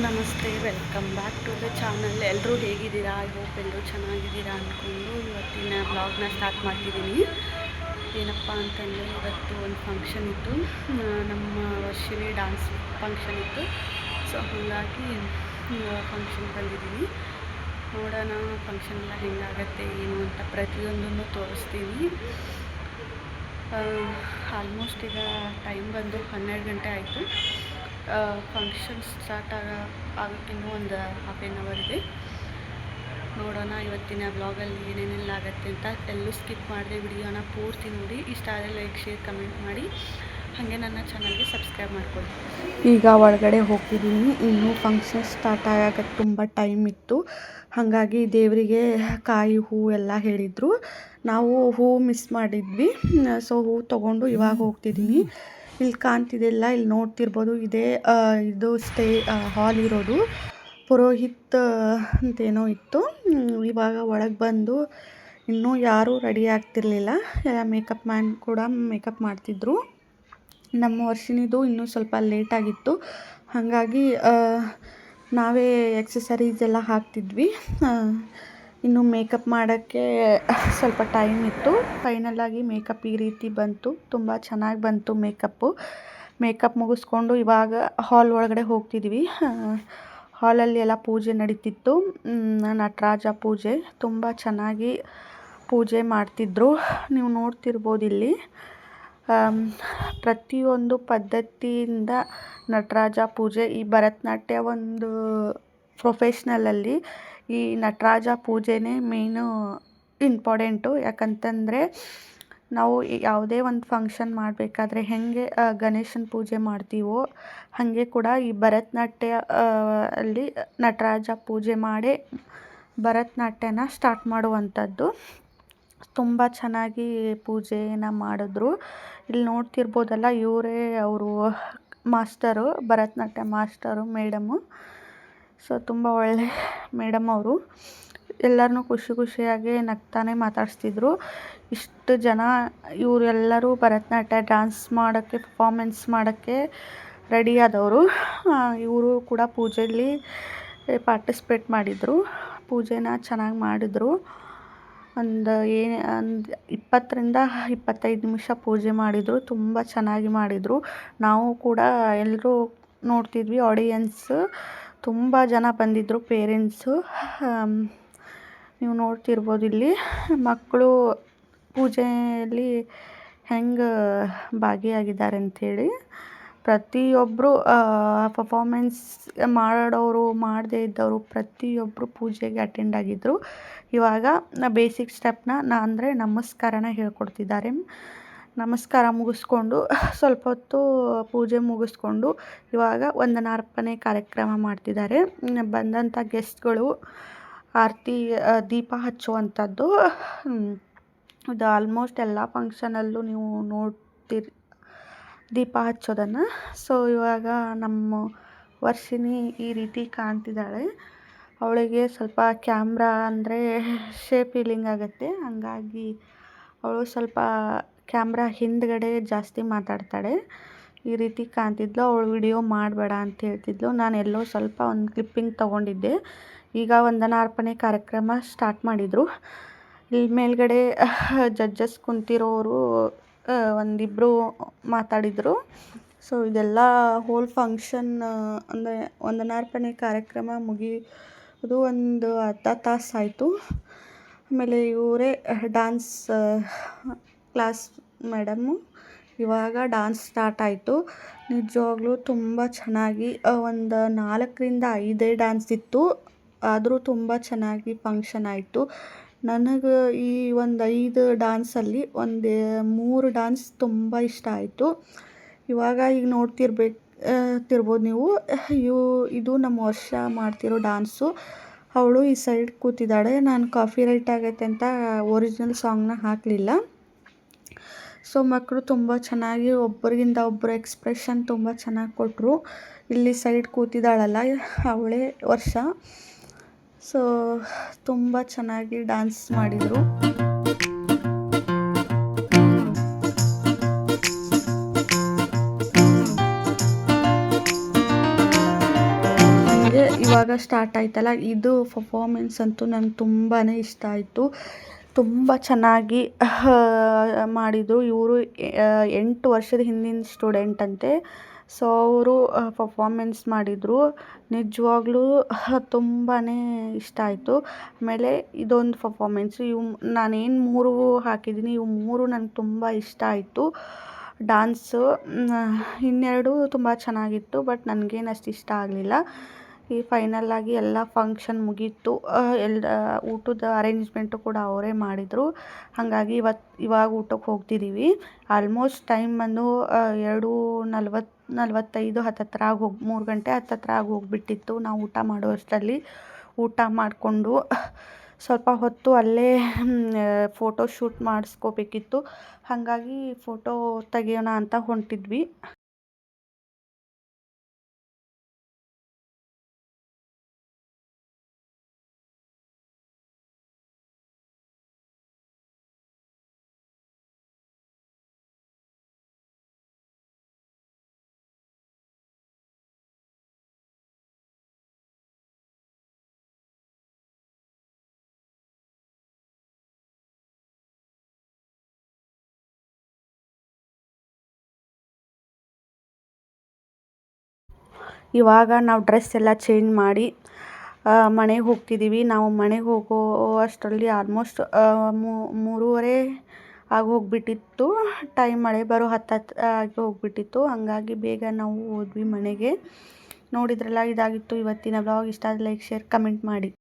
ನಮಸ್ತೆ, welcome back to the channel. ಎಲ್ಲರೂ ಹೇಗಿದ್ದೀರಾ? ಐ ಹೋಪ್ ಎಲ್ಲರೂ ಚೆನ್ನಾಗಿದ್ದೀರಾ ಅಂದ್ಕೊಂಡು ಇವತ್ತಿನ ಬ್ಲಾಗ್ನ ಸ್ಟಾರ್ಟ್ ಮಾಡ್ತಿದ್ದೀನಿ. ಏನಪ್ಪ ಅಂತಂದರೆ ಇವತ್ತು ಒಂದು ಫಂಕ್ಷನ್ ಇತ್ತು, ನಮ್ಮ ವರ್ಷಿಣಿ ಡ್ಯಾನ್ಸ್ ಫಂಕ್ಷನ್ ಇತ್ತು. ಸೊ ಹಾಗಾಗಿ ಫಂಕ್ಷನ್ ಬಂದಿದ್ದೀನಿ. ನೋಡೋಣ ಫಂಕ್ಷನ್ ಎಲ್ಲ ಹೆಂಗಾಗತ್ತೆ ಏನು ಅಂತ ಪ್ರತಿಯೊಂದನ್ನು ತೋರಿಸ್ತೀನಿ. ಆಲ್ಮೋಸ್ಟ್ ಈಗ ಟೈಮ್ ಬಂದು 12 ಗಂಟೆ ಆಯಿತು. ಫಂಕ್ಷನ್ ಸ್ಟಾರ್ಟ್ ಆಗೋಕ್ಕಿನ್ನೂ ಒಂದು ಹಾಫ್ ಆನ್ ಅವರ್ ಇದೆ. ನೋಡೋಣ ಇವತ್ತಿನ ಬ್ಲಾಗಲ್ಲಿ ಏನೇನೆಲ್ಲ ಆಗುತ್ತೆ ಅಂತ. ಎಲ್ಲೂ ಸ್ಕಿಪ್ ಮಾಡಿದೆ ವಿಡಿಯೋನ ಪೂರ್ತಿ ನೋಡಿ. ಇಷ್ಟ ಆದರೆ ಲೈಕ್, ಶೇರ್, ಕಮೆಂಟ್ ಮಾಡಿ. ಹಾಗೆ ನನ್ನ ಚಾನಲ್ಗೆ ಸಬ್ಸ್ಕ್ರೈಬ್ ಮಾಡ್ಕೊಳ್ಳಿ. ಈಗ ಒಳಗಡೆ ಹೋಗ್ತಿದ್ದೀನಿ. ಇನ್ನೂ ಫಂಕ್ಷನ್ ಸ್ಟಾರ್ಟ್ ಆಗೋಕ್ಕೆ ತುಂಬ ಟೈಮ್ ಇತ್ತು. ಹಾಗಾಗಿ ದೇವರಿಗೆ ಕಾಯಿ ಹೂವು ಎಲ್ಲ ಹೇಳಿದರು. ನಾವು ಹೂವು ಮಿಸ್ ಮಾಡಿದ್ವಿ. ಸೊ ಹೂವು ತೊಗೊಂಡು ಇವಾಗ ಹೋಗ್ತಿದ್ದೀನಿ. ಇಲ್ಲಿ ಕಾಣ್ತಿದೆಯಲ್ಲ, ಇಲ್ಲಿ ನೋಡ್ತಿರ್ಬೋದು, ಇದು ಹಾಲ್ ಇರೋದು. ಪುರೋಹಿತ್ ಅಂತೇನೋ ಇತ್ತು. ಇವಾಗ ಒಳಗೆ ಬಂದು ಇನ್ನೂ ಯಾರೂ ರೆಡಿ ಆಗ್ತಿರ್ಲಿಲ್ಲ. ಮೇಕಪ್ ಮ್ಯಾನ್ ಕೂಡ ಮೇಕಪ್ ಮಾಡ್ತಿದ್ರು. ನಮ್ಮ ವರ್ಷಿಣಿದು ಇನ್ನೂ ಸ್ವಲ್ಪ ಲೇಟಾಗಿತ್ತು. ಹಾಗಾಗಿ ನಾವೇ ಎಕ್ಸಸರೀಸ್ ಎಲ್ಲ ಹಾಕ್ತಿದ್ವಿ. ಇನ್ನು ಮೇಕಪ್ ಮಾಡೋಕ್ಕೆ ಸ್ವಲ್ಪ ಟೈಮ್ ಇತ್ತು. ಫೈನಲಾಗಿ ಮೇಕಪ್ ಈ ರೀತಿ ಬಂತು. ತುಂಬ ಚೆನ್ನಾಗಿ ಬಂತು ಮೇಕಪ್ ಮುಗಿಸ್ಕೊಂಡು ಇವಾಗ ಹಾಲ್ ಒಳಗಡೆ ಹೋಗ್ತಿದ್ವಿ. ಹಾಲಲ್ಲಿ ಎಲ್ಲ ಪೂಜೆ ನಡೀತಿತ್ತು. ನಟರಾಜ ಪೂಜೆ ತುಂಬ ಚೆನ್ನಾಗಿ ಪೂಜೆ ಮಾಡ್ತಿದ್ರು. ನೀವು ನೋಡ್ತಿರ್ಬೋದು ಇಲ್ಲಿ. ಪ್ರತಿಯೊಂದು ಪದ್ಧತಿಯಿಂದ ನಟರಾಜ ಪೂಜೆ, ಈ ಭರತನಾಟ್ಯ ಒಂದು ಪ್ರೊಫೆಷ್ನಲಲ್ಲಿ ಈ ನಟರಾಜ ಪೂಜೆನೇ ಮೇಯ್ನು ಇಂಪಾರ್ಟೆಂಟು. ಯಾಕಂತಂದರೆ ನಾವು ಯಾವುದೇ ಒಂದು ಫಂಕ್ಷನ್ ಮಾಡಬೇಕಾದ್ರೆ ಹೇಗೆ ಗಣೇಶನ ಪೂಜೆ ಮಾಡ್ತೀವೋ ಹಾಗೆ ಕೂಡ ಈ ಭರತನಾಟ್ಯ ಅಲ್ಲಿ ನಟರಾಜ ಪೂಜೆ ಮಾಡಿ ಭರತನಾಟ್ಯನ ಸ್ಟಾರ್ಟ್ ಮಾಡುವಂಥದ್ದು. ತುಂಬ ಚೆನ್ನಾಗಿ ಪೂಜೆನ ಮಾಡಿದ್ರು. ಇಲ್ಲಿ ನೋಡ್ತಿರ್ಬೋದಲ್ಲ, ಇವರೇ ಅವರು master, Bharatanatyam master madam. So ತುಂಬ ಒಳ್ಳೆ ಮೇಡಮ್ ಅವರು. ಎಲ್ಲರನ್ನೂ ಖುಷಿಯಾಗಿ ನಗ್ತಾನೆ ಮಾತಾಡಿಸ್ತಿದ್ರು. ಇಷ್ಟು ಜನ ಇವರೆಲ್ಲರೂ ಭರತನಾಟ್ಯ ಡ್ಯಾನ್ಸ್ ಮಾಡೋಕ್ಕೆ, ಪರ್ಫಾಮೆನ್ಸ್ ಮಾಡೋಕ್ಕೆ ರೆಡಿ ಆದವರು. ಇವರು ಕೂಡ ಪೂಜೆಯಲ್ಲಿ ಪಾರ್ಟಿಸಿಪೇಟ್ ಮಾಡಿದರು. ಪೂಜೆನ ಚೆನ್ನಾಗಿ ಮಾಡಿದರು. ಒಂದು 20ರಿಂದ 25 ನಿಮಿಷ ಪೂಜೆ ಮಾಡಿದರು. ತುಂಬ ಚೆನ್ನಾಗಿ ಮಾಡಿದರು. ನಾವು ಕೂಡ ಎಲ್ಲರೂ ನೋಡ್ತಿದ್ವಿ. ಆಡಿಯನ್ಸ್ ತುಂಬ ಜನ ಬಂದಿದ್ದರು, ಪೇರೆಂಟ್ಸು. ನೀವು ನೋಡ್ತಿರ್ಬೋದು ಇಲ್ಲಿ ಮಕ್ಕಳು ಪೂಜೆಯಲ್ಲಿ ಹೆಂಗೆ ಭಾಗಿಯಾಗಿದ್ದಾರೆ ಅಂಥೇಳಿ. ಪ್ರತಿಯೊಬ್ಬರು ಪರ್ಫಾಮೆನ್ಸ್ ಮಾಡೋರು, ಮಾಡದೇ ಇದ್ದವರು ಪ್ರತಿಯೊಬ್ಬರು ಪೂಜೆಗೆ ಅಟೆಂಡ್ ಆಗಿದ್ದರು. ಇವಾಗ ಬೇಸಿಕ್ ಸ್ಟೆಪ್ನ ಅಂದರೆ ನಮಸ್ಕಾರನ ಹೇಳ್ಕೊಡ್ತಿದ್ದಾರೆ. ನಮಸ್ಕಾರ ಮುಗಿಸ್ಕೊಂಡು ಸ್ವಲ್ಪ ಹೊತ್ತು ಪೂಜೆ ಮುಗಿಸ್ಕೊಂಡು ಇವಾಗ ವಂದನಾರ್ಪಣೆ ಕಾರ್ಯಕ್ರಮ ಮಾಡ್ತಿದ್ದಾರೆ. ಬಂದಂಥ ಗೆಸ್ಟ್ಗಳು ಆರತಿ ದೀಪ ಹಚ್ಚುವಂಥದ್ದು. ಇದು ಆಲ್ಮೋಸ್ಟ್ ಎಲ್ಲ ಫಂಕ್ಷನಲ್ಲೂ ನೀವು ನೋಡ್ತೀರಿ ದೀಪ ಹಚ್ಚೋದನ್ನು. ಸೊ ಇವಾಗ ನಮ್ಮ ವರ್ಷಿಣಿ ಈ ರೀತಿ ಕಾಣ್ತಿದ್ದಾಳೆ. ಅವಳಿಗೆ ಸ್ವಲ್ಪ ಕ್ಯಾಮ್ರಾ ಅಂದರೆ ಫೀಲಿಂಗ್ ಆಗುತ್ತೆ. ಹಾಗಾಗಿ ಅವಳು ಸ್ವಲ್ಪ ಕ್ಯಾಮ್ರಾ ಹಿಂದ್ಗಡೆ ಜಾಸ್ತಿ ಮಾತಾಡ್ತಾಳೆ. ಈ ರೀತಿ ಕಾಣ್ತಿದ್ಲು. ಅವಳು ವಿಡಿಯೋ ಮಾಡಬೇಡ ಅಂತ ಹೇಳ್ತಿದ್ಲು. ನಾನು ಎಲ್ಲೋ ಸ್ವಲ್ಪ ಒಂದು ಕ್ಲಿಪ್ಪಿಂಗ್ ತೊಗೊಂಡಿದ್ದೆ. ಈಗ ವಂದನಾರ್ಪಣೆ ಕಾರ್ಯಕ್ರಮ ಸ್ಟಾರ್ಟ್ ಮಾಡಿದರು. ಇಲ್ಲಿ ಮೇಲ್ಗಡೆ ಜಡ್ಜಸ್ ಕುಂತಿರೋರು ಒಂದಿಬ್ಬರು ಮಾತಾಡಿದರು. ಸೊ ಇದೆಲ್ಲ ಹೋಲ್ ಫಂಕ್ಷನ್ ಅಂದರೆ ವಂದನಾರ್ಪಣೆ ಕಾರ್ಯಕ್ರಮ ಮುಗಿಯೋದು ಒಂದು ಅರ್ಧ ತಾಸು ಆಯಿತು. ಆಮೇಲೆ ಇವರೇ ಡ್ಯಾನ್ಸ್ ಕ್ಲಾಸ್ ಮೇಡಮ್ಮು. ಇವಾಗ ಡ್ಯಾನ್ಸ್ ಸ್ಟಾರ್ಟ್ ಆಯಿತು. ನಿಜವಾಗ್ಲೂ ತುಂಬ ಚೆನ್ನಾಗಿ ಒಂದು 4ರಿಂದ 5 ಡ್ಯಾನ್ಸ್ ಇತ್ತು. ಆದರೂ ತುಂಬ ಚೆನ್ನಾಗಿ ಫಂಕ್ಷನ್ ಆಯಿತು. ನನಗೆ ಈ ಒಂದು 5 ಡ್ಯಾನ್ಸಲ್ಲಿ 3 ಡ್ಯಾನ್ಸ್ ತುಂಬ ಇಷ್ಟ ಆಯಿತು. ಇವಾಗ ಈಗ ನೋಡ್ತಿರ್ಬೋದು ನೀವು. ಇದು ನಮ್ಮ ವರ್ಷ ಮಾಡ್ತಿರೋ ಡ್ಯಾನ್ಸು. ಅವಳು ಈ ಸೈಡ್ ಕೂತಿದ್ದಾಳೆ. ನಾನು ಕಾಫಿ ರೈಟ್ ಆಗೈತೆ ಅಂತ ಒರಿಜಿನಲ್ ಸಾಂಗ್ನ ಹಾಕಲಿಲ್ಲ. ಸೊ ಮಕ್ಕಳು ತುಂಬ ಚೆನ್ನಾಗಿ ಒಬ್ಬರಿಗಿಂತ ಒಬ್ಬರು ಎಕ್ಸ್ಪ್ರೆಷನ್ ತುಂಬ ಚೆನ್ನಾಗಿ ಕೊಟ್ಟರು. ಇಲ್ಲಿ ಸೈಡ್ ಕೂತಿದ್ದಾಳಲ್ಲ, ಅವಳೇ ವರ್ಷ. ಸೊ ತುಂಬ ಚೆನ್ನಾಗಿ ಡ್ಯಾನ್ಸ್ ಮಾಡಿದರು. ನನಗೆ ಇವಾಗ ಸ್ಟಾರ್ಟ್ ಆಯ್ತಲ್ಲ, ಇದು ಪರ್ಫಾಮೆನ್ಸ್ ಅಂತೂ ನಂಗೆ ತುಂಬಾ ಇಷ್ಟ ಆಯಿತು. ತುಂಬ ಚೆನ್ನಾಗಿ ಮಾಡಿದರು ಇವರು. 8 ವರ್ಷದ ಹಿಂದಿನ ಸ್ಟೂಡೆಂಟ್ ಅಂತೆ. ಸೊ ಅವರು ಪರ್ಫಾಮೆನ್ಸ್ ಮಾಡಿದರು. ನಿಜವಾಗ್ಲೂ ತುಂಬಾ ಇಷ್ಟ ಆಯಿತು. ಆಮೇಲೆ ಇದೊಂದು ಪರ್ಫಾಮೆನ್ಸು, ನಾನೇನು 3 ಹಾಕಿದ್ದೀನಿ, ಇವು 3 ನನಗೆ ತುಂಬ ಇಷ್ಟ ಆಯಿತು. ಡ್ಯಾನ್ಸು ಇನ್ನೆರಡು ತುಂಬ ಚೆನ್ನಾಗಿತ್ತು, ಬಟ್ ನನಗೇನು ಅಷ್ಟು ಇಷ್ಟ ಆಗಲಿಲ್ಲ. ಈ ಫೈನಲ್ಲಾಗಿ ಎಲ್ಲ ಫಂಕ್ಷನ್ ಮುಗೀತು. ಊಟದ ಅರೇಂಜ್ಮೆಂಟು ಕೂಡ ಅವರೇ ಮಾಡಿದರು. ಹಾಗಾಗಿ ಇವಾಗ ಊಟಕ್ಕೆ ಹೋಗ್ತಿದ್ದೀವಿ. ಆಲ್ಮೋಸ್ಟ್ ಟೈಮ್ ಬಂದು 2:45 ಹತ್ತತ್ರ 3 ಗಂಟೆ ಹತ್ತತ್ರ ಹೋಗ್ಬಿಟ್ಟಿತ್ತು. ನಾವು ಊಟ ಮಾಡುವಷ್ಟರಲ್ಲಿ ಊಟ ಮಾಡಿಕೊಂಡು ಸ್ವಲ್ಪ ಹೊತ್ತು ಅಲ್ಲೇ ಫೋಟೋ ಶೂಟ್ ಮಾಡಿಸ್ಕೋಬೇಕಿತ್ತು. ಹಾಗಾಗಿ ಫೋಟೋ ತೆಗಿಯೋಣ ಅಂತ ಹೊಂಟಿದ್ವಿ. ಇವಾಗ ನಾವು ಡ್ರೆಸ್ ಎಲ್ಲ ಚೇಂಜ್ ಮಾಡಿ ಮನೆಗೆ ಹೋಗ್ತಿದ್ದೀವಿ. ನಾವು ಮನೆಗೆ ಹೋಗೋ ಅಷ್ಟರಲ್ಲಿ ಆಲ್ಮೋಸ್ಟ್ 3:30 ಆಗಿ ಹೋಗ್ಬಿಟ್ಟಿತ್ತು. ಟೈಮ್ ಮಳೆ ಬರೋ ಆಗಿ ಹೋಗ್ಬಿಟ್ಟಿತ್ತು. ಹಂಗಾಗಿ ಬೇಗ ನಾವು ಹೋದ್ವಿ ಮನೆಗೆ. ನೋಡಿದ್ರಲ್ಲ, ಇದಾಗಿತ್ತು ಇವತ್ತಿನ ವ್ಲಾಗ್. ಇಷ್ಟ ಆದರೆ ಲೈಕ್, ಶೇರ್, ಕಮೆಂಟ್ ಮಾಡಿ.